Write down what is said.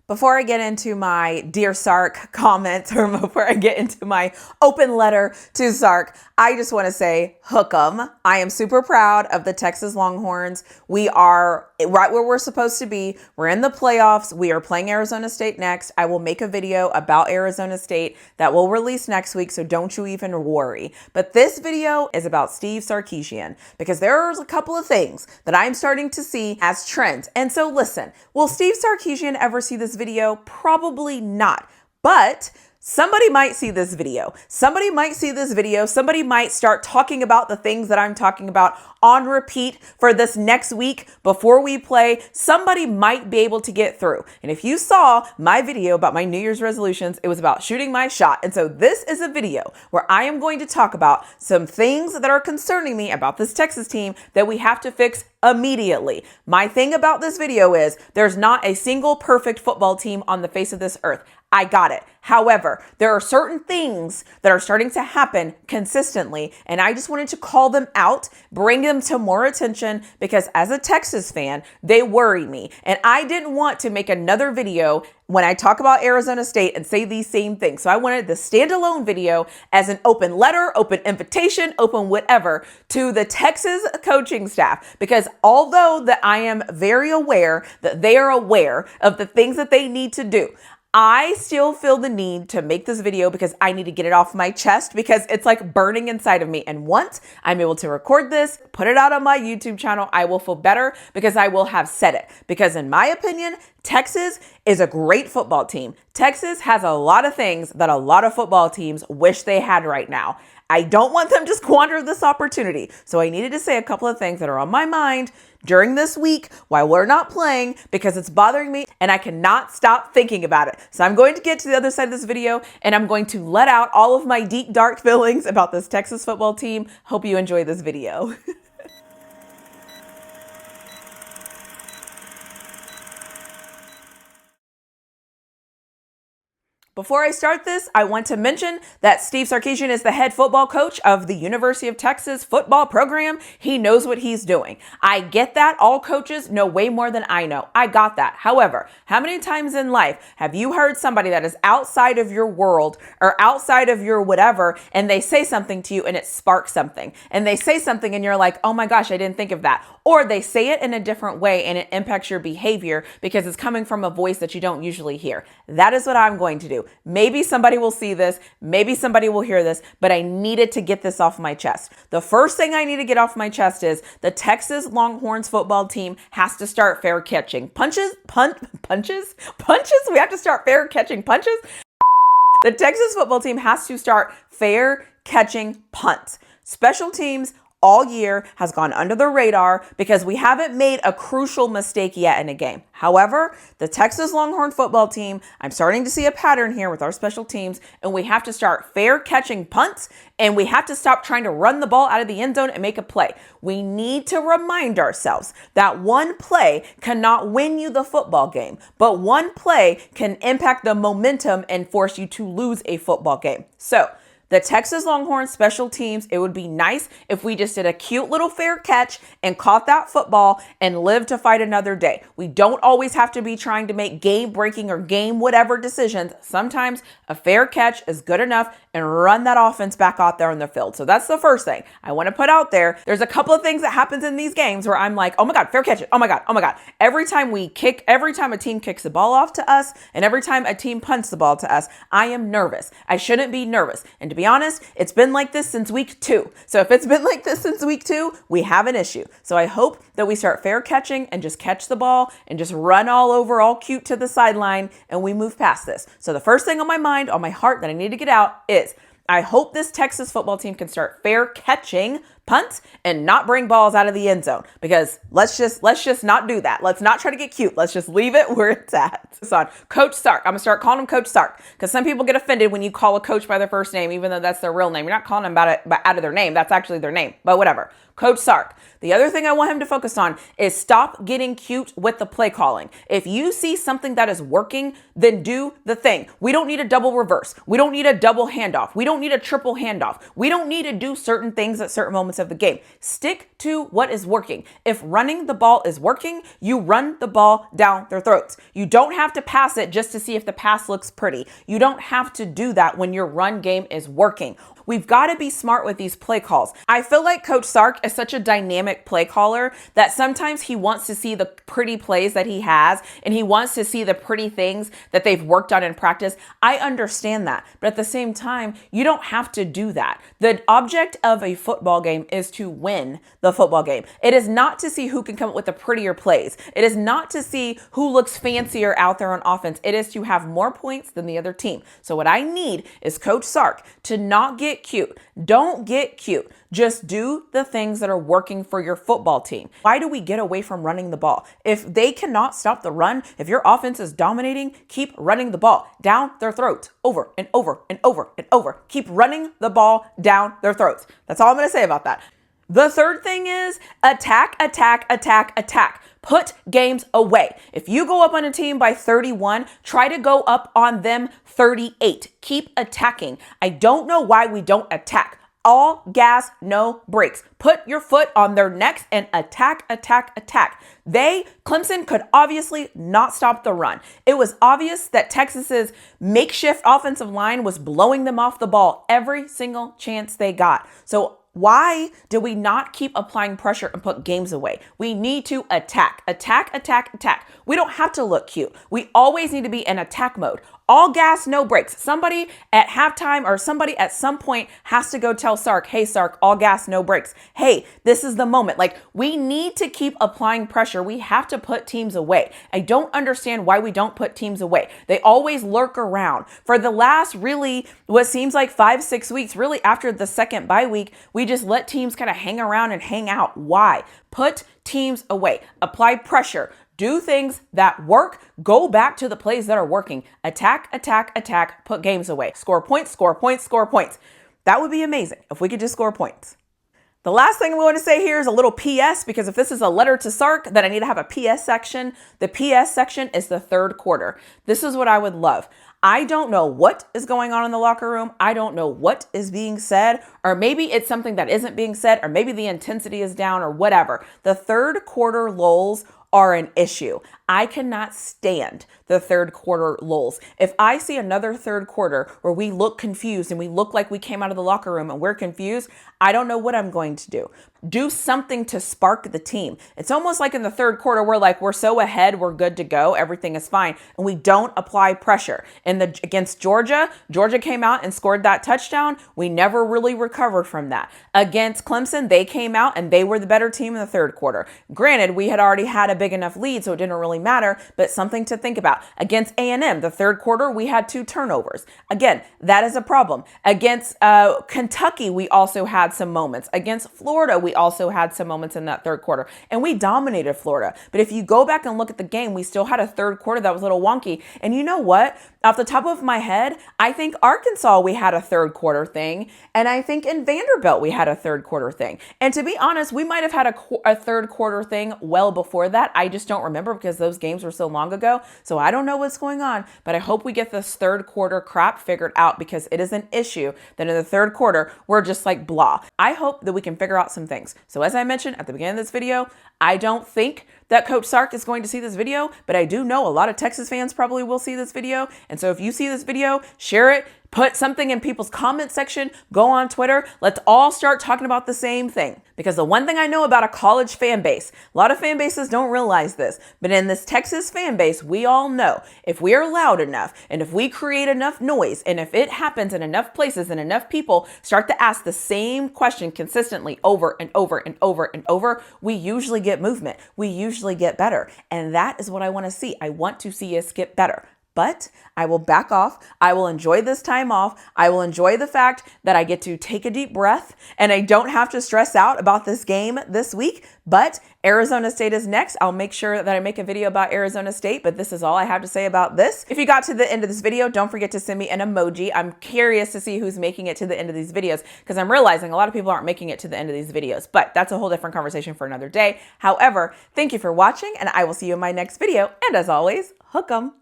Before I get into my Dear Sark comments, or before I get into my open letter to Sark, I just want to say, hook 'em. I am super proud of the Texas Longhorns. We are right where we're supposed to be. We're in the playoffs. We are playing Arizona State next. I will make a video about Arizona State that will release next week, so don't you even worry. But this video is about Steve Sarkisian, because there's a couple of things that I'm starting to see as trends. And so listen, will Steve Sarkisian ever see this video? Probably not. But somebody might see this video. Somebody might see this video. Somebody might start talking about the things that I'm talking about on repeat for this next week before we play. Somebody might be able to get through. And if you saw my video about my New Year's resolutions, it was about shooting my shot. And so this is a video where I am going to talk about some things that are concerning me about this Texas team that we have to fix immediately. My thing about this video is there's not a single perfect football team on the face of this earth. I got it. However, there are certain things that are starting to happen consistently, and I just wanted to call them out, bring them to more attention, because as a Texas fan, they worry me. And I didn't want to make another video when I talk about Arizona State and say these same things. So I wanted the standalone video as an open letter, open invitation, open whatever to the Texas coaching staff, because although that I am very aware that they are aware of the things that they need to do, I still feel the need to make this video because I need to get it off my chest, because it's like burning inside of me. And once I'm able to record this, put it out on my YouTube channel, I will feel better because I will have said it. Because in my opinion, Texas is a great football team. Texas has a lot of things that a lot of football teams wish they had right now. I don't want them to squander this opportunity. So I needed to say a couple of things that are on my mind during this week while we're not playing, because it's bothering me and I cannot stop thinking about it. So I'm going to get to the other side of this video and I'm going to let out all of my deep, dark feelings about this Texas football team. Hope you enjoy this video. Before I start this, I want to mention that Steve Sarkisian is the head football coach of the University of Texas football program. He knows what he's doing. I get that. All coaches know way more than I know. I got that. However, how many times in life have you heard somebody that is outside of your world or outside of your whatever, and they say something to you and it sparks something, and they say something and you're like, oh my gosh, I didn't think of that. Or they say it in a different way and it impacts your behavior because it's coming from a voice that you don't usually hear. That is what I'm going to do. Maybe somebody will see this, maybe somebody will hear this, but I needed to get this off my chest. The first thing I need to get off my chest is the Texas Longhorns football team has to start fair catching punches. We have to start fair catching punches. The Texas football team has to start fair catching punts. Special teams all year has gone under the radar because we haven't made a crucial mistake yet in a game. However, the Texas Longhorn football team, I'm starting to see a pattern here with our special teams, and we have to start fair catching punts, and we have to stop trying to run the ball out of the end zone and make a play. We need to remind ourselves that one play cannot win you the football game, but one play can impact the momentum and force you to lose a football game. So, the Texas Longhorns special teams, it would be nice if we just did a cute little fair catch and caught that football and lived to fight another day. We don't always have to be trying to make game-breaking or game-whatever decisions. Sometimes a fair catch is good enough, and run that offense back out there on the field. So that's the first thing I want to put out there. There's a couple of things that happens in these games where I'm like, oh my God, fair catch it. Oh my God, oh my God. Every time a team kicks the ball off to us, and every time a team punts the ball to us, I am nervous. I shouldn't be nervous. And to be honest, it's been like this since week 2. So if it's been like this since week 2, we have an issue. So I hope that we start fair catching and just catch the ball and just run all over, all cute to the sideline, and we move past this. So the first thing on my mind, on my heart that I need to get out is I hope this Texas football team can start fair catching punts and not bring balls out of the end zone, because let's just not do that. Let's not try to get cute. Let's just leave it where it's at. It's on Coach Sark. I'm gonna start calling him Coach Sark, because some people get offended when you call a coach by their first name, even though that's their real name. You're not calling them out of their name. That's actually their name, but whatever. Coach Sark, the other thing I want him to focus on is stop getting cute with the play calling. If you see something that is working, then do the thing. We don't need a double reverse. We don't need a double handoff. We don't need a triple handoff. We don't need to do certain things at certain moments of the game. Stick to what is working. If running the ball is working, you run the ball down their throats. You don't have to pass it just to see if the pass looks pretty. You don't have to do that when your run game is working. We've got to be smart with these play calls. I feel like Coach Sark is such a dynamic play caller that sometimes he wants to see the pretty plays that he has and he wants to see the pretty things that they've worked on in practice. I understand that. But at the same time, you don't have to do that. The object of a football game is to win the football game. It is not to see who can come up with the prettier plays. It is not to see who looks fancier out there on offense. It is to have more points than the other team. So what I need is Coach Sark to not get cute. Don't get cute. Just do the things that are working for your football team. Why do we get away from running the ball? If they cannot stop the run, if your offense is dominating, keep running the ball down their throats over and over and over and over. Keep running the ball down their throats. That's all I'm going to say about that. The third thing is attack, attack, attack, attack. Put games away. If you go up on a team by 31, try to go up on them 38. Keep attacking. I don't know why we don't attack. All gas, no brakes. Put your foot on their necks and attack, attack, attack. Clemson could obviously not stop the run. It was obvious that Texas's makeshift offensive line was blowing them off the ball every single chance they got. So why do we not keep applying pressure and put games away? We need to attack, attack, attack, attack. We don't have to look cute. We always need to be in attack mode. All gas, no brakes. Somebody at halftime or somebody at some point has to go tell Sark, hey, Sark, all gas, no brakes. Hey, this is the moment. Like, we need to keep applying pressure. We have to put teams away. I don't understand why we don't put teams away. They always lurk around. For the last really, what seems like 5-6 weeks, really after the second bye week, we just let teams kind of hang around and hang out. Why? Put teams away. Apply pressure. Do things that work. Go back to the plays that are working. Attack, attack, attack. Put games away. Score points, score points, score points. That would be amazing if we could just score points. The last thing we want to say here is a little PS, because if this is a letter to Sark, then I need to have a PS section. The PS section is the third quarter. This is what I would love. I don't know what is going on in the locker room. I don't know what is being said, or maybe it's something that isn't being said, or maybe the intensity is down or whatever. The third quarter lulls are an issue. I cannot stand the third quarter lulls. If I see another third quarter where we look confused and we look like we came out of the locker room and we're confused, I don't know what I'm going to do. Do something to spark the team. It's almost like in the third quarter, we're so ahead, we're good to go, everything is fine, and we don't apply pressure. Against Georgia came out and scored that touchdown. We never really recovered from that. Against Clemson, they came out and they were the better team in the third quarter. Granted, we had already had a big enough lead, so it didn't really matter, but something to think about. Against A&M, the third quarter, we had 2 turnovers. Again, that is a problem. Against Kentucky, we also had some moments. Against Florida, we also had some moments in that third quarter, and we dominated Florida. But if you go back and look at the game, we still had a third quarter that was a little wonky. And you know what? Off the top of my head, I think Arkansas, we had a third quarter thing, and I think in Vanderbilt, we had a third quarter thing. And to be honest, we might have had a third quarter thing well before that. I just don't remember because those games were so long ago. So I don't know what's going on, but I hope we get this third quarter crap figured out, because it is an issue that in the third quarter, we're just like blah. I hope that we can figure out some things. So as I mentioned at the beginning of this video, I don't think that Coach Sark is going to see this video, but I do know a lot of Texas fans probably will see this video. And so if you see this video, share it, put something in people's comment section, go on Twitter. Let's all start talking about the same thing. Because the one thing I know about a college fan base, a lot of fan bases don't realize this, but in this Texas fan base, we all know if we are loud enough and if we create enough noise and if it happens in enough places and enough people start to ask the same question consistently over and over and over and over, we usually get movement. We usually get better. And that is what I want to see. I want to see us get better. but I will back off. I will enjoy this time off. I will enjoy the fact that I get to take a deep breath and I don't have to stress out about this game this week. But Arizona State is next. I'll make sure that I make a video about Arizona State, but this is all I have to say about this. If you got to the end of this video, don't forget to send me an emoji. I'm curious to see who's making it to the end of these videos because I'm realizing a lot of people aren't making it to the end of these videos, but that's a whole different conversation for another day. However, thank you for watching and I will see you in my next video. And as always, hook 'em.